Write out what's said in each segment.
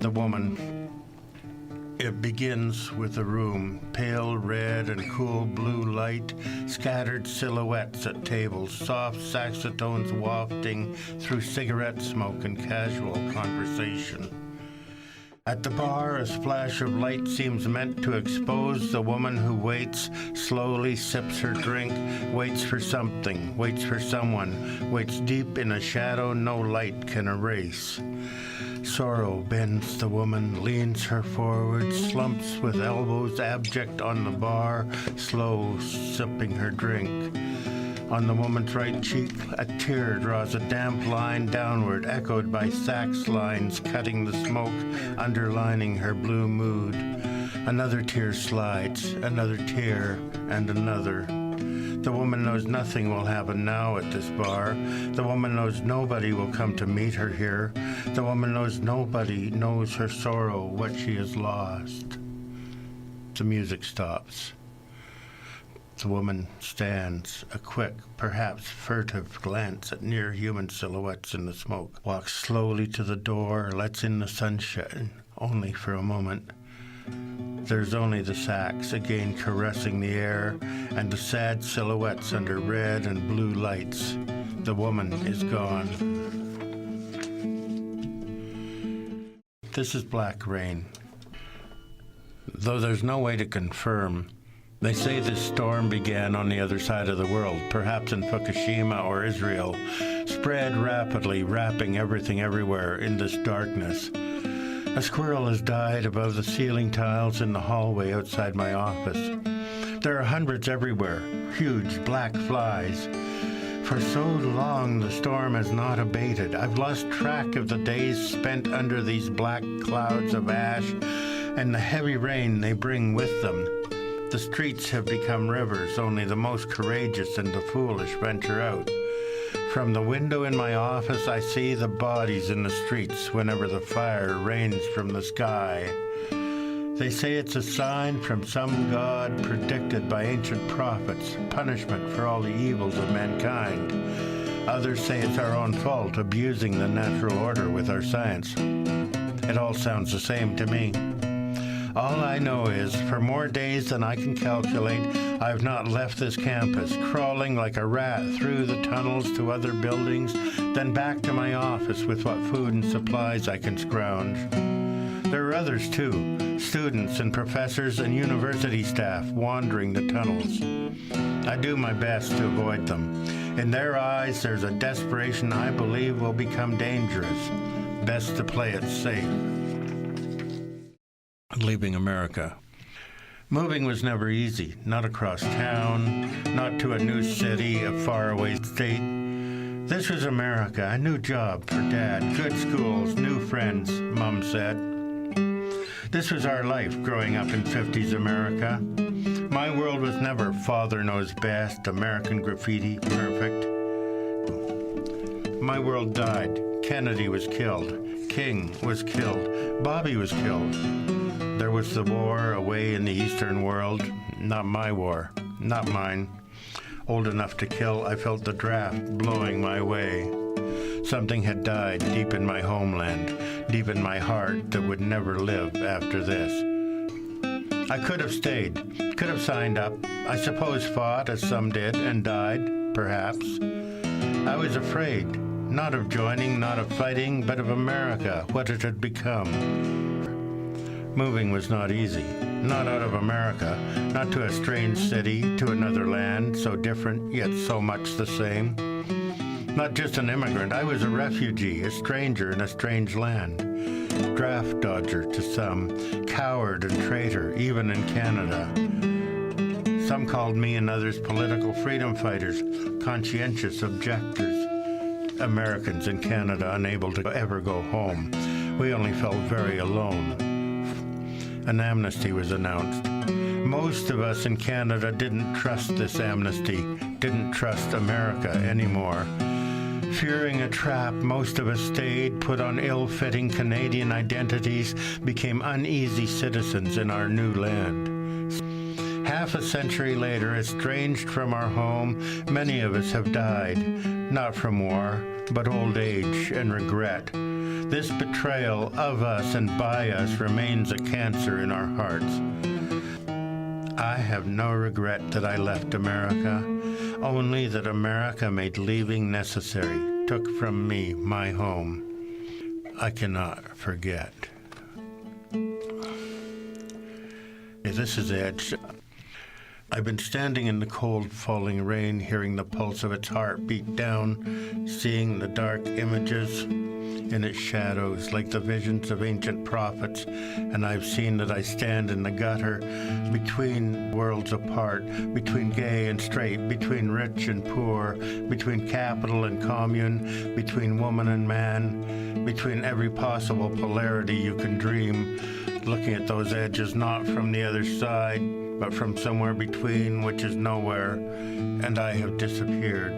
The woman. It begins with a room, pale red and cool blue light, scattered silhouettes at tables, soft saxophones wafting through cigarette smoke and casual conversation. At the bar, a splash of light seems meant to expose the woman who waits, slowly sips her drink, waits for something, waits for someone, waits deep in a shadow no light can erase. Sorrow bends the woman, leans her forward, slumps with elbows abject on the bar, slow sipping her drink. On the woman's right cheek, a tear draws a damp line downward, echoed by sax lines cutting the smoke, underlining her blue mood. Another tear slides, another tear, and another. The woman knows nothing will happen now at this bar. The woman knows nobody will come to meet her here. The woman knows nobody knows her sorrow, what she has lost. The music stops. The woman stands, a quick, perhaps furtive glance at near human silhouettes in the smoke, walks slowly to the door, lets in the sunshine, only for a moment. There's only the sax again caressing the air and the sad silhouettes under red and blue lights. The woman is gone. This is Black Rain. Though there's no way to confirm, they say this storm began on the other side of the world, perhaps in Fukushima or Israel, spread rapidly, wrapping everything everywhere in this darkness. A squirrel has died above the ceiling tiles in the hallway outside my office. There are hundreds everywhere, huge black flies. For so long the storm has not abated. I've lost track of the days spent under these black clouds of ash and the heavy rain they bring with them. The streets have become rivers, only the most courageous and the foolish venture out. From the window in my office, I see the bodies in the streets whenever the fire rains from the sky. They say it's a sign from some god predicted by ancient prophets, punishment for all the evils of mankind. Others say it's our own fault, abusing the natural order with our science. It all sounds the same to me. All I know is, for more days than I can calculate, I've not left this campus, crawling like a rat through the tunnels to other buildings, then back to my office with what food and supplies I can scrounge. There are others too, students and professors and university staff wandering the tunnels. I do my best to avoid them. In their eyes, there's a desperation I believe will become dangerous. Best to play it safe. Leaving America. Moving was never easy, not across town, not to a new city, a faraway state. This was America, a new job for Dad, good schools, new friends, Mom said. This was our life growing up in 50s America. My world was never Father Knows Best, American graffiti, perfect. My world died. Kennedy was killed. King was killed. Bobby was killed. There was the war away in the Eastern world. Not my war. Not mine. Old enough to kill, I felt the draft blowing my way. Something had died deep in my homeland, deep in my heart that would never live after this. I could have stayed, could have signed up, I suppose fought as some did and died, perhaps. I was afraid, not of joining, not of fighting, but of America, what it had become. Moving was not easy, not out of America, not to a strange city, to another land, so different, yet so much the same. Not just an immigrant, I was a refugee, a stranger in a strange land. Draft dodger to some, coward and traitor, even in Canada. Some called me and others political freedom fighters, conscientious objectors. Americans in Canada unable to ever go home. We only felt very alone. An amnesty was announced. Most of us in Canada didn't trust this amnesty, didn't trust America anymore. Fearing a trap, most of us stayed, put on ill-fitting Canadian identities, became uneasy citizens in our new land. Half a century later, estranged from our home, many of us have died, not from war, but old age and regret. This betrayal of us and by us remains a cancer in our hearts. I have no regret that I left America, only that America made leaving necessary, took from me my home. I cannot forget. This is Edge. I've been standing in the cold falling rain, hearing the pulse of its heart beat down, seeing the dark images in its shadows like the visions of ancient prophets, and I've seen that I stand in the gutter between worlds apart, between gay and straight, between rich and poor, between capital and commune, between woman and man, between every possible polarity you can dream, looking at those edges not from the other side, but from somewhere between, which is nowhere, and I have disappeared.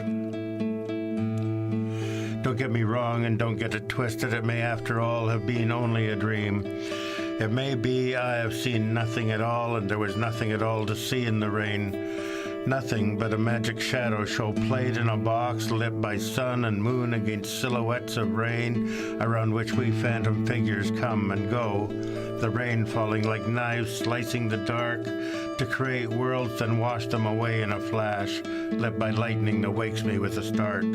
Don't get me wrong and don't get it twisted. It may, after all, have been only a dream. It may be I have seen nothing at all, and there was nothing at all to see in the rain. Nothing but a magic shadow show played in a box lit by sun and moon against silhouettes of rain, around which we phantom figures come and go. The rain falling like knives slicing the dark to create worlds and wash them away in a flash, lit by lightning that wakes me with a start.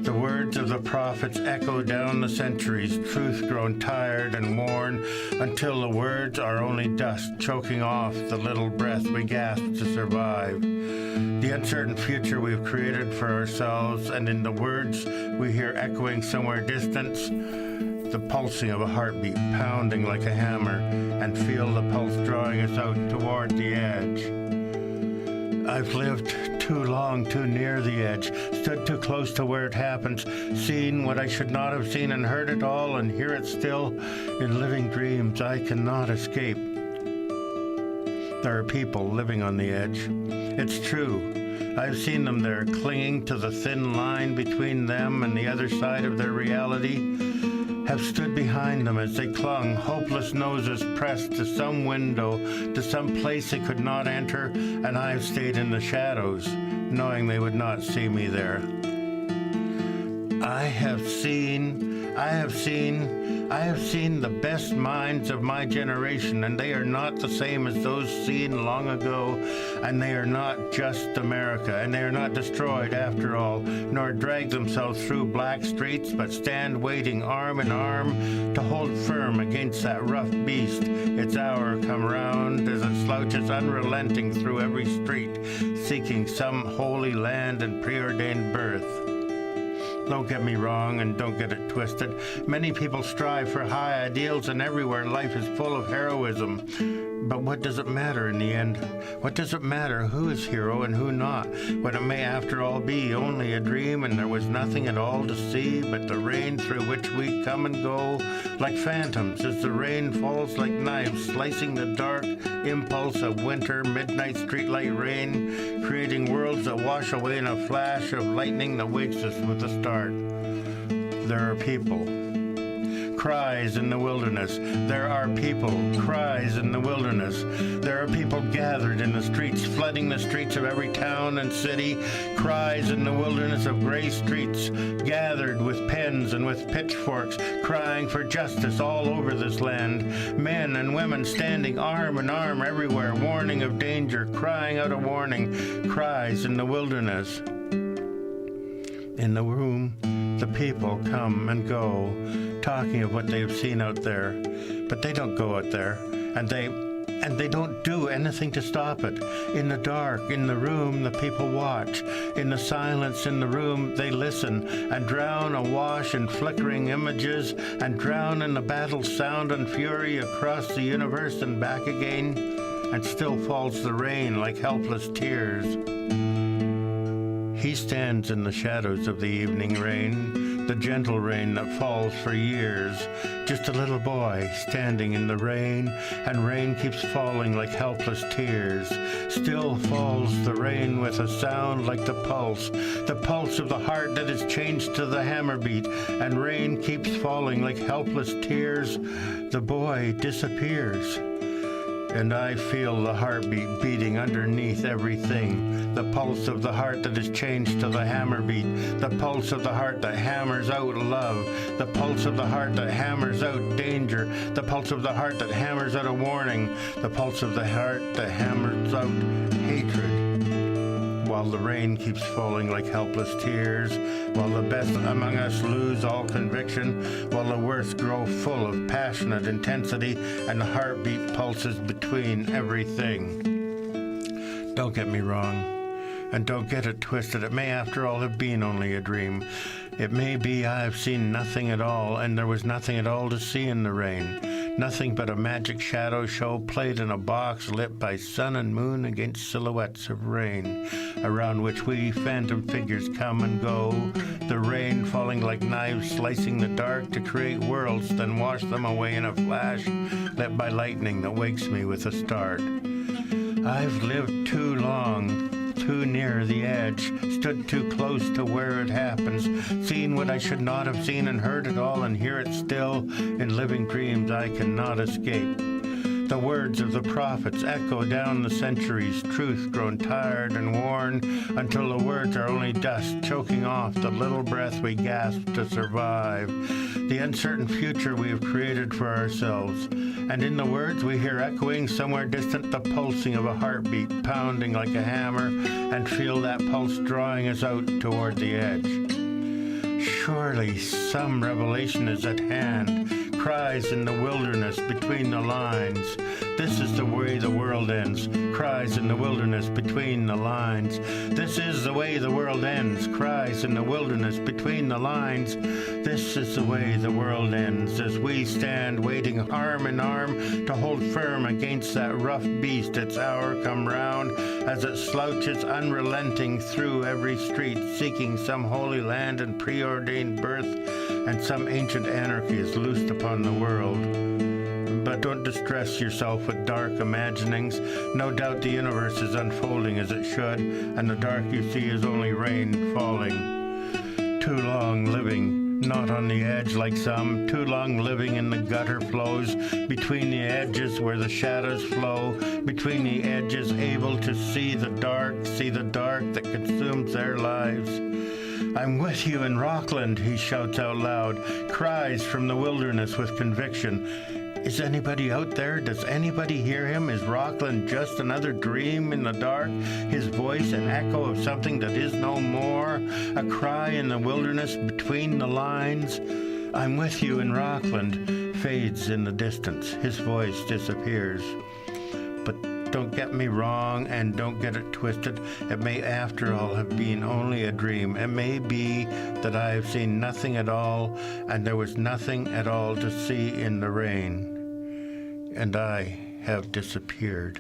The words of the prophets echo down the centuries, truth grown tired and worn, until the words are only dust choking off the little breath we gasp to survive. The uncertain future we've created for ourselves, and in the words we hear echoing somewhere distant, the pulsing of a heartbeat pounding like a hammer, and feel the pulse drawing us out toward the edge. I've lived too long, too near the edge, stood too close to where it happens, seen what I should not have seen, and heard it all, and hear it still in living dreams I cannot escape. There are people living on the edge. It's true. I've seen them there, clinging to the thin line between them and the other side of their reality, have stood behind them as they clung, hopeless noses pressed to some window, to some place they could not enter, and I have stayed in the shadows, knowing they would not see me there. I have seen the best minds of my generation, and they are not the same as those seen long ago, and they are not just America, and they are not destroyed after all, nor drag themselves through black streets, but stand waiting arm in arm to hold firm against that rough beast, its hour come round as it slouches unrelenting through every street, seeking some holy land and preordained birth. Don't get me wrong and don't get it twisted. Many people strive for high ideals, and everywhere life is full of heroism. But what does it matter in the end? What does it matter who is hero and who not, when it may after all be only a dream, and there was nothing at all to see but the rain through which we come and go, like phantoms as the rain falls like knives, slicing the dark impulse of winter midnight streetlight rain, creating worlds that wash away in a flash of lightning that wakes us with a start. There are people. Cries in the wilderness. There are people. Cries in the wilderness. There are people gathered in the streets, flooding the streets of every town and city. Cries in the wilderness of gray streets, gathered with pens and with pitchforks, crying for justice all over this land. Men and women standing arm in arm everywhere, warning of danger, crying out a warning. Cries in the wilderness. In the room, the people come and go, talking of what they've seen out there, but they don't go out there, and they don't do anything to stop it. In the dark, in the room, the people watch. In the silence in the room, they listen, and drown awash in flickering images, and drown in the battle sound and fury across the universe and back again, and still falls the rain like helpless tears. He stands in the shadows of the evening rain, the gentle rain that falls for years, just a little boy standing in the rain, and rain keeps falling like helpless tears. Still falls the rain with a sound like the pulse of the heart that is changed to the hammer beat, and rain keeps falling like helpless tears. The boy disappears. And I feel the heartbeat beating underneath everything. The pulse of the heart that is changed to the hammer beat. The pulse of the heart that hammers out love. The pulse of the heart that hammers out danger. The pulse of the heart that hammers out a warning. The pulse of the heart that hammers out hatred. While the rain keeps falling like helpless tears, while the best among us lose all conviction, while the worst grow full of passionate intensity, and the heartbeat pulses between everything. Don't get me wrong, and don't get it twisted. It may, after all, have been only a dream. It may be I have seen nothing at all, and there was nothing at all to see in the rain. Nothing but a magic shadow show played in a box lit by sun and moon against silhouettes of rain, around which we phantom figures come and go, the rain falling like knives slicing the dark to create worlds, then wash them away in a flash, lit by lightning that wakes me with a start. I've lived too long, too near the edge, stood too close to where it happens, seen what I should not have seen and heard it all and hear it still in living dreams I cannot escape. The words of the prophets echo down the centuries, truth grown tired and worn, until the words are only dust choking off the little breath we gasp to survive, the uncertain future we have created for ourselves. And in the words we hear echoing somewhere distant the pulsing of a heartbeat pounding like a hammer, and feel that pulse drawing us out toward the edge. Surely some revelation is at hand, cries in the wilderness between the lines. This is the way the world ends, cries in the wilderness between the lines. This is the way the world ends, cries in the wilderness between the lines. This is the way the world ends, as we stand waiting arm in arm to hold firm against that rough beast its hour come round, as it slouches unrelenting through every street, seeking some holy land and preordained birth, and some ancient anarchy is loosed upon the world. But don't distress yourself with dark imaginings. No doubt the universe is unfolding as it should, and the dark you see is only rain falling. Too long living, not on the edge like some, too long living in the gutter flows, between the edges where the shadows flow, between the edges able to see the dark that consumes their lives. I'm with you in Rockland, he shouts out loud, cries from the wilderness with conviction. Is anybody out there? Does anybody hear him? Is Rockland just another dream in the dark? His voice an echo of something that is no more? A cry in the wilderness between the lines? I'm with you in Rockland fades in the distance. His voice disappears. But don't get me wrong and don't get it twisted. It may, after all, have been only a dream. It may be that I have seen nothing at all, and there was nothing at all to see in the rain, and I have disappeared.